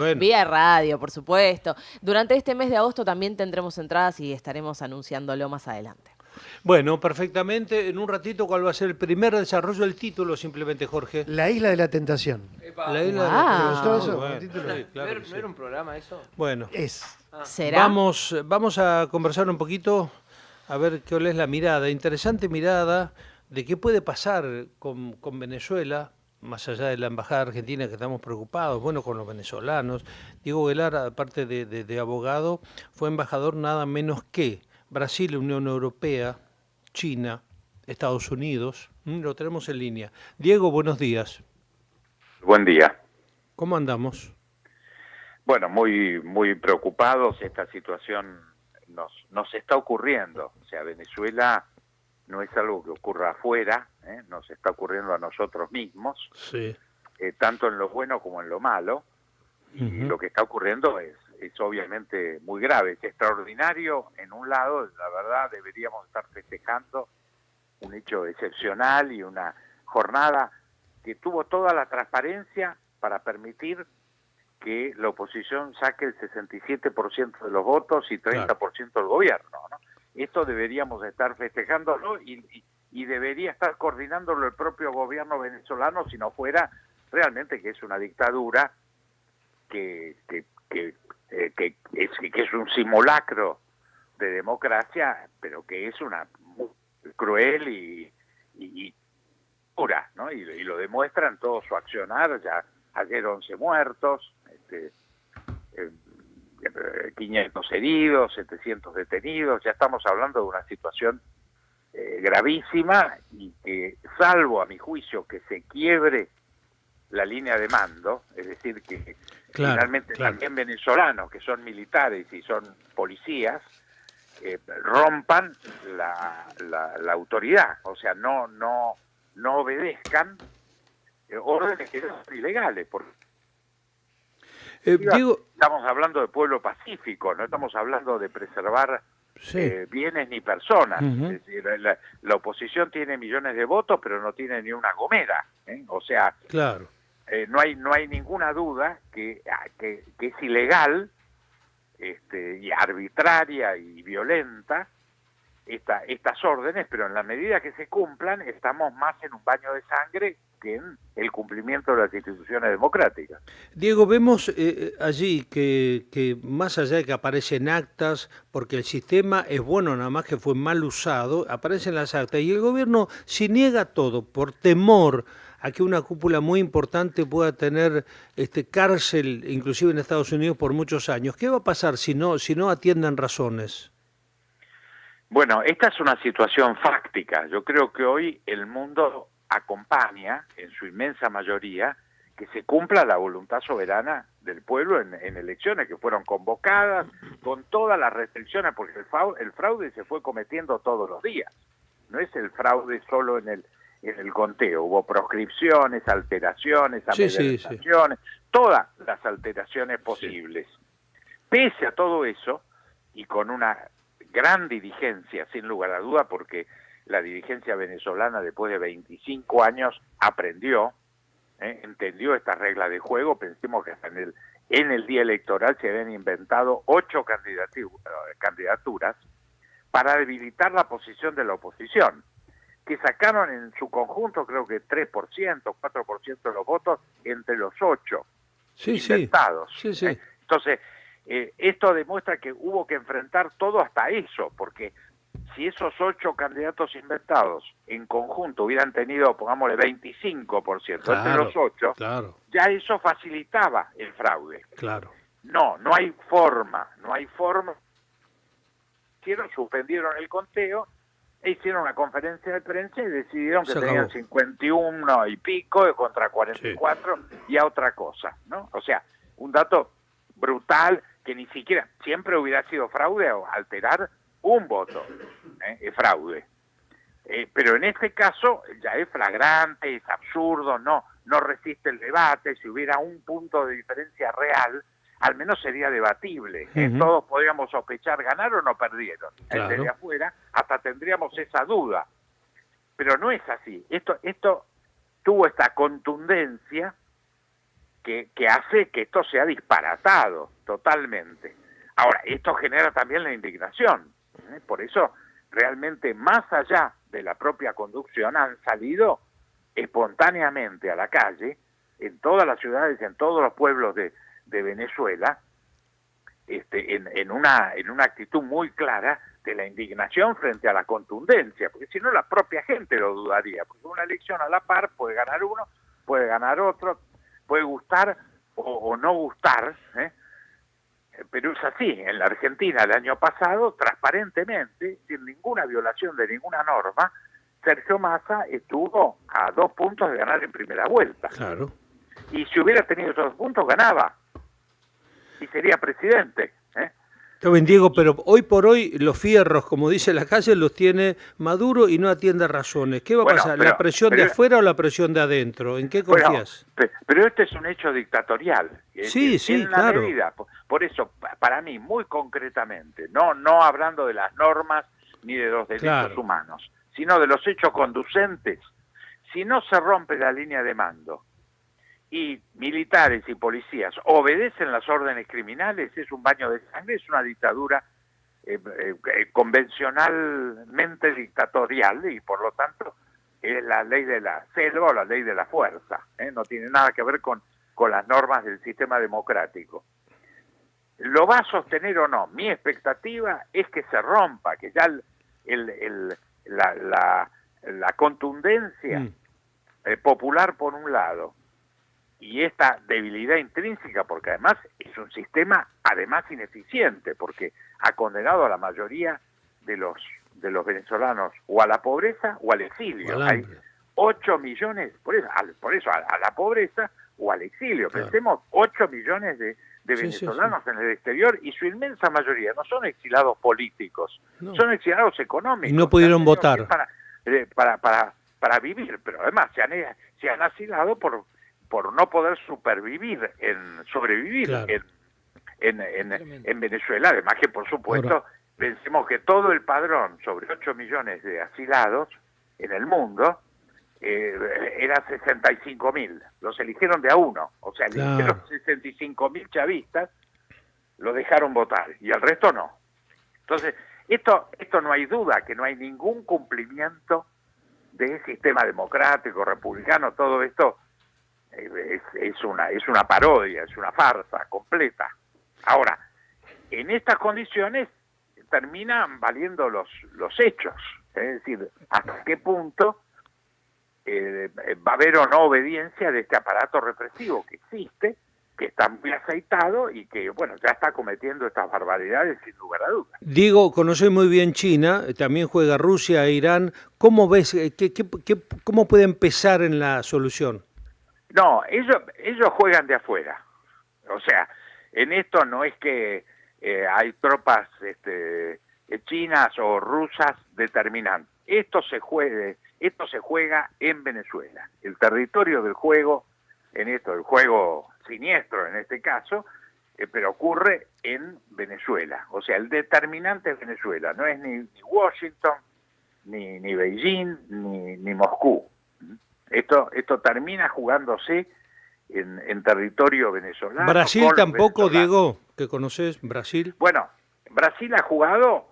Bueno, Vía radio, por supuesto. Durante este mes de agosto también tendremos entradas y estaremos anunciándolo más adelante. bueno, perfectamente. En un ratito, ¿cuál va a ser el primer desarrollo del título? Simplemente, Jorge. La isla de la tentación. La Epa. isla de la ¿Te tentación. gustó Muy ¡Wow! eso como bueno. título? Sí, claro que ¿No sí. era un programa eso? Bueno, Es. Ah, ¿Será? vamos a conversar un poquito, a ver qué es la mirada, interesante mirada de qué puede pasar con Venezuela, más allá de la Embajada Argentina que estamos preocupados, bueno, con los venezolanos. Diego Velar, aparte de abogado, fue embajador nada menos que Brasil, Unión Europea, China, Estados Unidos. Lo tenemos en línea. Diego, buenos días. Buen día. ¿Cómo andamos? Bueno, muy preocupados. Esta situación nos está ocurriendo. O sea, Venezuela no es algo que ocurra afuera, nos está ocurriendo a nosotros mismos, Sí. tanto en lo bueno como en lo malo. Y Ujú. lo que está ocurriendo es obviamente muy grave. Es extraordinario en un lado, la verdad deberíamos estar festejando un hecho excepcional y una jornada que tuvo toda la transparencia para permitir que la oposición saque el 67% de los votos y 30% del gobierno, ¿no? Esto deberíamos estar festejándolo y debería estar coordinándolo el propio gobierno venezolano, si no fuera realmente que es una dictadura que es un simulacro de democracia, pero que es una muy cruel y pura, ¿no? Y lo demuestra en todo su accionar. Ya ayer 11 muertos, eh, 500 heridos, 700 detenidos. Ya estamos hablando de una situación gravísima y que, salvo a mi juicio que se quiebre la línea de mando, es decir, que Claro, finalmente claro. también venezolanos que son militares y son policías rompan la autoridad, o sea, no obedezcan órdenes que son ilegales, porque Diego, estamos hablando de pueblo pacífico, no estamos hablando de preservar sí. bienes ni personas. Ujú. Es decir, la oposición tiene millones de votos, pero no tiene ni una gomera, o sea, Claro. no hay ninguna duda que es ilegal, y arbitraria y violenta estas órdenes, pero en la medida que se cumplan estamos más en un baño de sangre que en el cumplimiento de las instituciones democráticas. Diego, vemos allí que más allá de que aparecen actas, porque el sistema es bueno, nada más que fue mal usado, aparecen las actas y el gobierno se niega a todo por temor a que una cúpula muy importante pueda tener cárcel, inclusive en Estados Unidos, por muchos años. ¿Qué va a pasar si no atienden razones? Bueno, esta es una situación fáctica. Yo creo que hoy el mundo acompaña, en su inmensa mayoría, que se cumpla la voluntad soberana del pueblo en elecciones que fueron convocadas, con todas las restricciones, porque el fraude se fue cometiendo todos los días. No es el fraude solo en el conteo. Hubo proscripciones, alteraciones, Sí, sí, sí. amedrentaciones, todas las alteraciones posibles. Pese a todo eso, y con una gran dirigencia, sin lugar a duda, porque la dirigencia venezolana después de 25 años aprendió, entendió estas reglas de juego. Pensemos que en el día electoral se habían inventado 8 candidaturas para debilitar la posición de la oposición, que sacaron en su conjunto creo que 3%, 4% de los votos entre los 8 Sí, inventados. sí, sí. Entonces, esto demuestra que hubo que enfrentar todo hasta eso, porque si esos 8 candidatos inventados en conjunto hubieran tenido, pongámosle, 25% entre los 8, claro, ya eso facilitaba el fraude. claro. No hay forma. Suspendieron el conteo e hicieron una conferencia de prensa y decidieron que Se tenían acabó. 51 y pico contra 44 y a otra cosa, ¿no? O sea, un dato brutal que ni siquiera, siempre hubiera sido fraude o alterar un voto, es fraude. Pero en este caso ya es flagrante, es absurdo, no resiste el debate. Si hubiera un punto de diferencia real, al menos sería debatible. Ujú. Todos podríamos sospechar, ¿ganaron o perdieron? Claro. Desde afuera hasta tendríamos esa duda. Pero no es así. Esto tuvo esta contundencia que hace que esto sea disparatado totalmente. Ahora, esto genera también la indignación. Por eso, realmente, más allá de la propia conducción, han salido espontáneamente a la calle, en todas las ciudades, en todos los pueblos de Venezuela, en una actitud muy clara de la indignación frente a la contundencia, porque si no la propia gente lo dudaría, porque una elección a la par puede ganar uno, puede ganar otro, puede gustar o no gustar, pero es así. En la Argentina el año pasado, transparentemente, sin ninguna violación de ninguna norma, Sergio Massa estuvo a 2 puntos de ganar en primera vuelta. Claro. Y si hubiera tenido esos 2 puntos, ganaba. Y sería presidente. Está bien, Diego, pero hoy por hoy los fierros, como dice la calle, los tiene Maduro y no atiende razones. ¿Qué va a pasar? ¿La presión de afuera o la presión de adentro? ¿En qué confías? Bueno, pero este es un hecho dictatorial. Sí, sí, claro. Medida. Por eso, para mí, muy concretamente, no hablando de las normas ni de los derechos humanos, sino de los hechos conducentes, si no se rompe la línea de mando y militares y policías obedecen las órdenes criminales, es un baño de sangre, es una dictadura convencionalmente dictatorial y por lo tanto es la ley de la selva o la ley de la fuerza, no tiene nada que ver con las normas del sistema democrático. ¿Lo va a sostener o no? Mi expectativa es que se rompa, que ya la contundencia popular por un lado y esta debilidad intrínseca, porque además es un sistema además ineficiente, porque ha condenado a la mayoría de los venezolanos o a la pobreza o al exilio. Hay 8 millones, por eso a la pobreza o al exilio. Claro. Pensemos, 8 millones de venezolanos en el exterior y su inmensa mayoría no son exilados políticos, son exilados económicos. Y no pudieron votar. Para vivir, pero además se han asilado por no poder sobrevivir claro. en Venezuela. Además que, por supuesto, pensemos que todo el padrón, sobre 8 millones de asilados en el mundo, era 65.000. Los eligieron de a uno. O sea, eligieron 65.000 chavistas, lo dejaron votar, y el resto no. Entonces, esto no hay duda, que no hay ningún cumplimiento del sistema democrático, republicano, todo esto es una parodia, es una farsa completa. Ahora, en estas condiciones terminan valiendo los hechos, es decir, hasta qué punto va a haber o no obediencia de este aparato represivo que existe, que está muy aceitado y que, bueno, ya está cometiendo estas barbaridades sin lugar a dudas. Diego, conoce muy bien China, también juega Rusia e Irán. ¿Cómo ves, cómo puede empezar en la solución? No, ellos juegan de afuera. O sea, en esto no es que hay tropas chinas o rusas determinantes. Esto se juega en Venezuela. El territorio del juego, el juego siniestro en este caso, pero ocurre en Venezuela. O sea, el determinante es Venezuela, no es ni Washington, ni Beijing, ni Moscú. Esto termina jugándose en territorio venezolano. ¿Brasil tampoco, Diego, que conoces? ¿Brasil? Bueno, Brasil ha jugado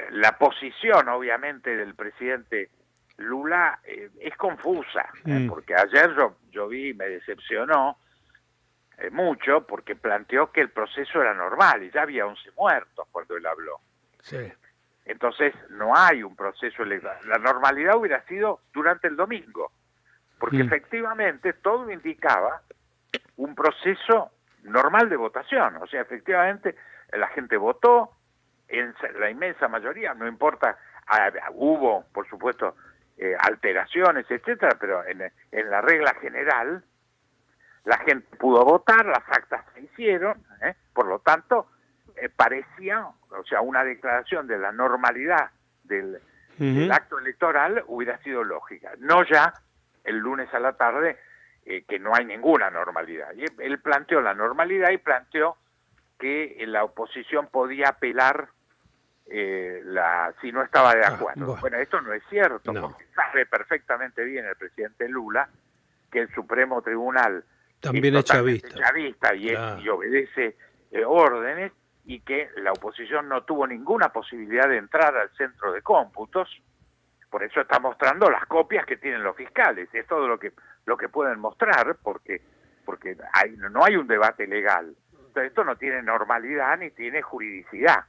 la posición, obviamente, del presidente Lula es confusa, porque ayer yo vi y me decepcionó mucho, porque planteó que el proceso era normal y ya había 11 muertos cuando él habló. Sí. Entonces no hay un proceso electoral. La normalidad hubiera sido durante el domingo, porque efectivamente todo indicaba un proceso normal de votación. O sea, efectivamente la gente votó, en la inmensa mayoría, no importa, hubo, por supuesto, alteraciones, etcétera, pero en la regla general la gente pudo votar, las actas se hicieron, por lo tanto parecía, o sea, una declaración de la normalidad del acto electoral hubiera sido lógica, no ya el lunes a la tarde, que no hay ninguna normalidad. Y él planteó la normalidad y planteó que la oposición podía apelar si no estaba de acuerdo. Bueno, esto no es cierto, porque sabe perfectamente bien el presidente Lula que el Supremo Tribunal También es totalmente chavista. chavista y, Claro. y obedece órdenes, y que la oposición no tuvo ninguna posibilidad de entrar al centro de cómputos. Por eso está mostrando las copias que tienen los fiscales. Es todo lo que pueden mostrar, porque no hay un debate legal. Entonces, esto no tiene normalidad ni tiene juridicidad,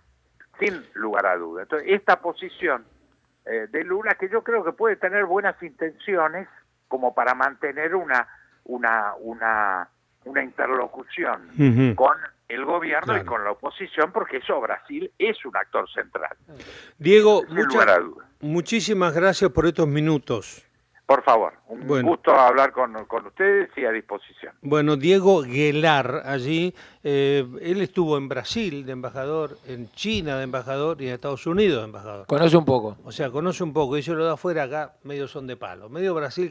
sin lugar a duda. Entonces, esta posición de Lula, que yo creo que puede tener buenas intenciones como para mantener una interlocución Ujú. con el gobierno, Claro. y con la oposición, porque eso Brasil es un actor central. Diego, Sin lugar a duda. muchísimas gracias por estos minutos. Por favor, un Bueno. gusto hablar con ustedes y a disposición. Bueno, Diego Guelar, allí, él estuvo en Brasil de embajador, en China de embajador y en Estados Unidos de embajador. Conoce un poco. O sea, conoce un poco, y yo lo de afuera acá medio son de palo. Medio Brasil